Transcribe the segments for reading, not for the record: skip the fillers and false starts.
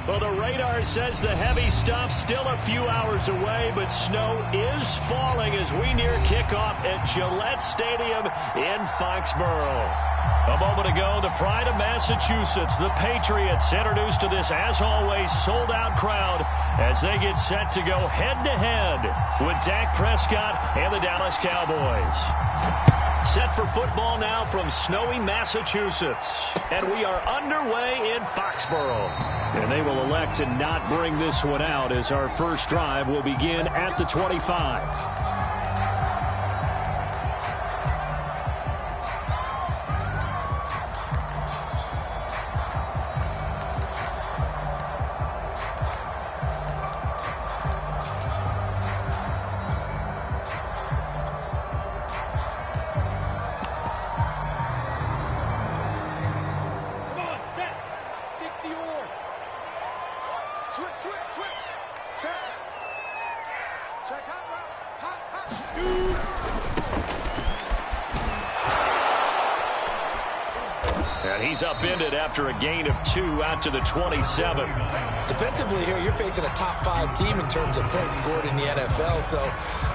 Well, the radar says the heavy stuff's still a few hours away, but snow is falling as we near kickoff at Gillette Stadium in Foxborough. A moment ago, the pride of Massachusetts, the Patriots, introduced to this, as always, sold-out crowd as they get set to go head-to-head with Dak Prescott and the Dallas Cowboys. Set for football now from snowy Massachusetts. And we are underway in Foxborough. And they will elect to not bring this one out as our first drive will begin at the 25. And he's upended after a gain of 2 out to the 27. Defensively here, you're facing a top 5 team in terms of points scored in the NFL. So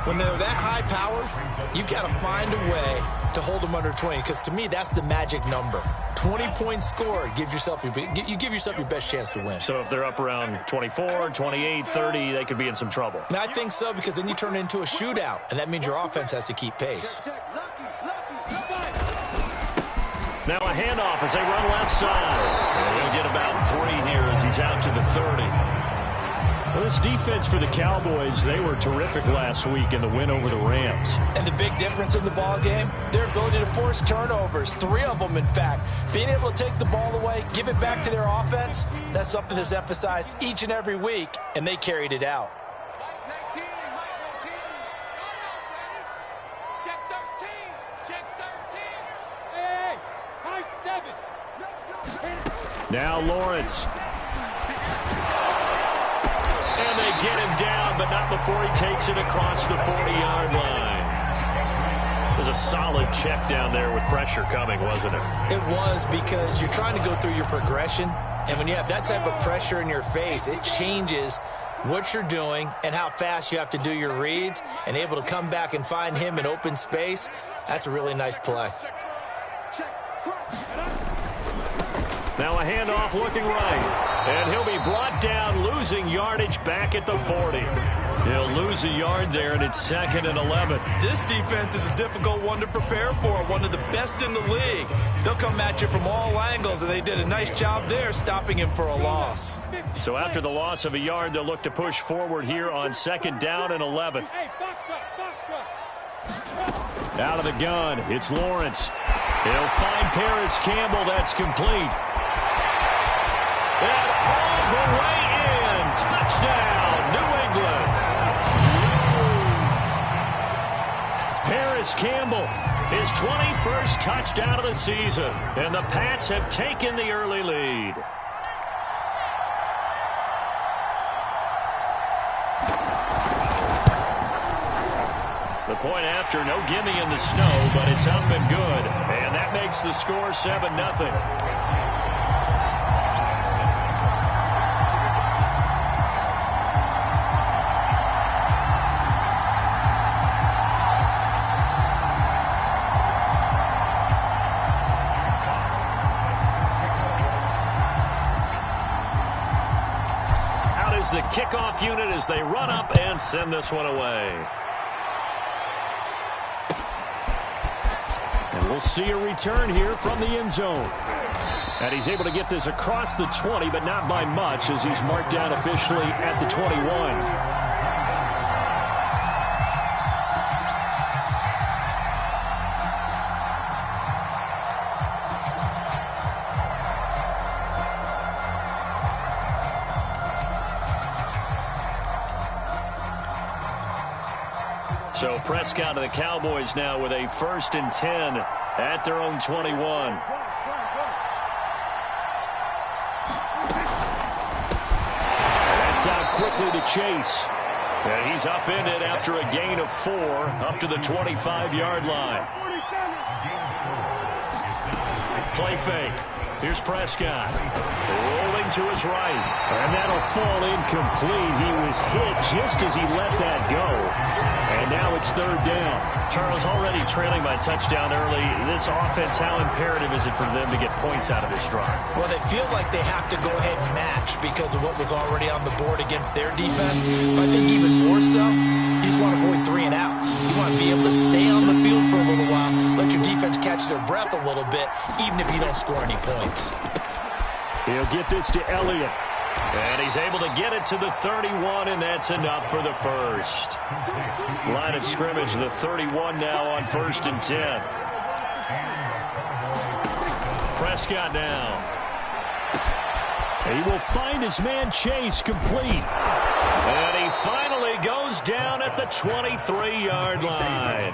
when they're that high powered, you got to find a way to hold them under 20. Because to me, that's the magic number. 20 points scored, you give yourself your best chance to win. So if they're up around 24, 28, 30, they could be in some trouble. I think so, because then you turn it into a shootout, and that means your offense has to keep pace. Now a handoff as they run left side. And he'll get about 3 here as he's out to the 30. Well, this defense for the Cowboys, they were terrific last week in the win over the Rams. And the big difference in the ball game, their ability to force turnovers, 3 of them, in fact. Being able to take the ball away, give it back to their offense, that's something that's emphasized each and every week, and they carried it out. Now Lawrence. And they get him down, but not before he takes it across the 40-yard line. It was a solid check down there with pressure coming, wasn't it? It was, because you're trying to go through your progression, and when you have that type of pressure in your face, it changes what you're doing and how fast you have to do your reads, and able to come back and find him in open space. That's a really nice play. Now a handoff looking right. And he'll be brought down, losing yardage back at the 40. He'll lose a yard there, and it's 2nd and 11. This defense is a difficult one to prepare for, one of the best in the league. They'll come at you from all angles, and they did a nice job there stopping him for a loss. So after the loss of a yard, they'll look to push forward here on 2nd down and 11. Out of the gun, it's Lawrence. He'll find Paris Campbell. That's complete. And all the way in. Touchdown, New England. Paris Campbell, his 21st touchdown of the season. And the Pats have taken the early lead. The point after, no gimme in the snow, but it's up and good. And that makes the score 7-0. The kickoff unit as they run up and send this one away. And we'll see a return here from the end zone. And he's able to get this across the 20, but not by much, as he's marked down officially at the 21. So Prescott of the Cowboys now with a 1st and 10 at their own 21. That's out quickly to Chase. And he's upended after a gain of 4 up to the 25-yard line. Play fake. Here's Prescott. Rolling to his right. And that'll fall incomplete. He was hit just as he let that go. And now it's third down. Charles, already trailing by touchdown early. This offense, how imperative is it for them to get points out of this drive? Well, they feel like they have to go ahead and match because of what was already on the board against their defense. But I think even more so, you just want to avoid 3 and outs. You want to be able to stay on the field for a little while, let your defense catch their breath a little bit, even if you don't score any points. He'll get this to Elliott. And he's able to get it to the 31, and that's enough for the first. Line of scrimmage, the 31 now on 1st and 10. Prescott now. He will find his man Chase complete. And he finally goes down at the 23-yard line.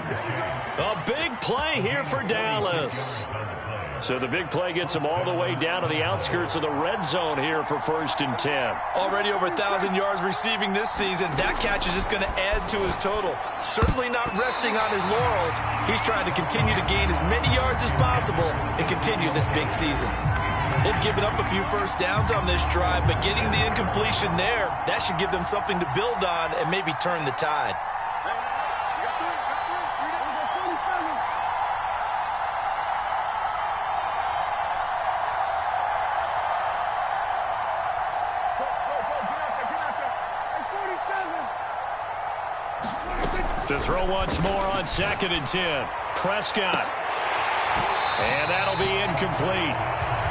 A big play here for Dallas. So the big play gets him all the way down to the outskirts of the red zone here for 1st and 10. Already over 1,000 yards receiving this season. That catch is just going to add to his total. Certainly not resting on his laurels. He's trying to continue to gain as many yards as possible and continue this big season. They've given up a few first downs on this drive, but getting the incompletion there, that should give them something to build on and maybe turn the tide. To throw once more on 2nd and 10. Prescott. And that'll be incomplete.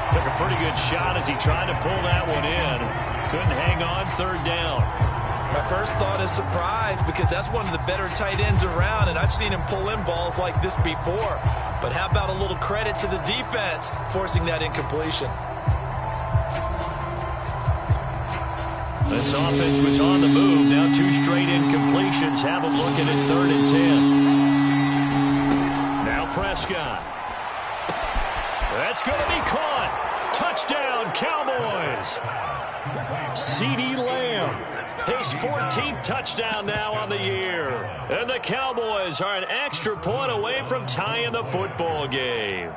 Took a pretty good shot as he tried to pull that one in. Couldn't hang on 3rd down. My first thought is surprise because that's one of the better tight ends around, and I've seen him pull in balls like this before. But how about a little credit to the defense forcing that incompletion? This offense was on the move. Now 2 straight incompletions. Have them looking at 3rd and 10. Now Prescott. That's going to be caught. Touchdown, Cowboys. CeeDee Lamb. His 14th touchdown now on the year. And the Cowboys are an extra point away from tying the football game.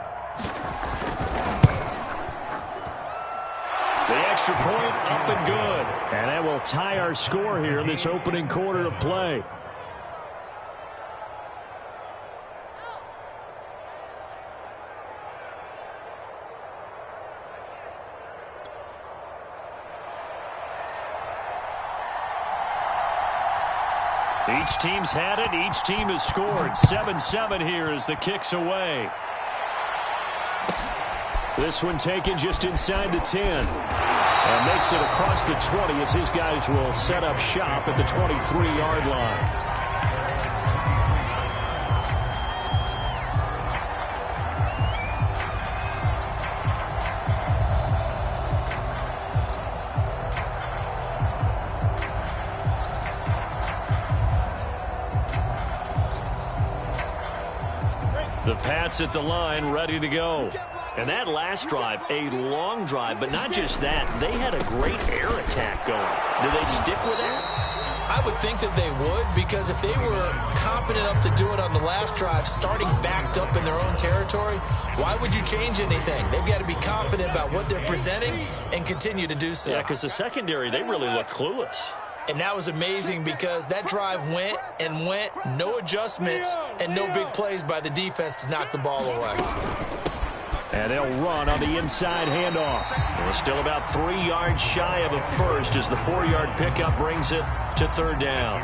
The extra point up and good. And that will tie our score here in this opening quarter of play. Each team's had it. Each team has scored. 7-7 here as the kick's away. This one taken just inside the 10. And makes it across the 20 as his guys will set up shop at the 23-yard line. The Pats at the line, ready to go. And that last drive, a long drive, but not just that. They had a great air attack going. Do they stick with that? I would think that they would, because if they were confident enough to do it on the last drive, starting backed up in their own territory, why would you change anything? They've got to be confident about what they're presenting and continue to do so. Yeah, because the secondary, they really look clueless. And that was amazing because that drive went and went, no adjustments, and no big plays by the defense to knock the ball away. And they'll run on the inside handoff. We're still about 3 yards shy of a first as the 4-yard pickup brings it to 3rd down.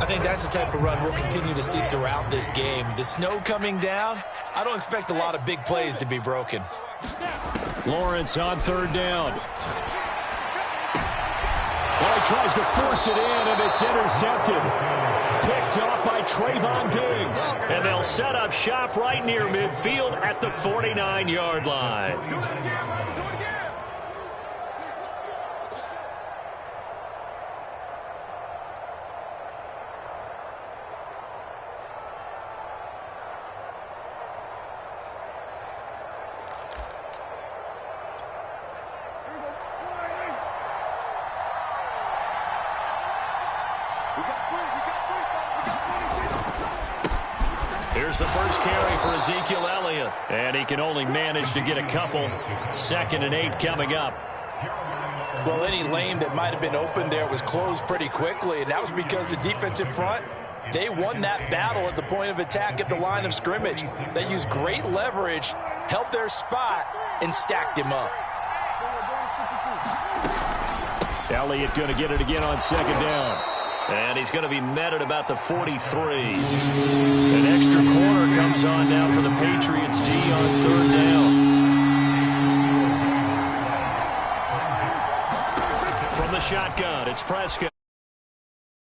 I think that's the type of run we'll continue to see throughout this game. The snow coming down, I don't expect a lot of big plays to be broken. Lawrence on 3rd down. Well, he tries to force it in, and it's intercepted. Picked off by Trayvon Diggs. And they'll set up shop right near midfield at the 49-yard line. Here's the first carry for Ezekiel Elliott. And he can only manage to get a couple. 2nd and 8 coming up. Well, any lane that might have been open there was closed pretty quickly, and that was because the defensive front, they won that battle at the point of attack at the line of scrimmage. They used great leverage, helped their spot, and stacked him up. Elliott going to get it again on second down. And he's going to be met at about the 43. An extra corner comes on now for the Patriots D on third down. From the shotgun, it's Prescott.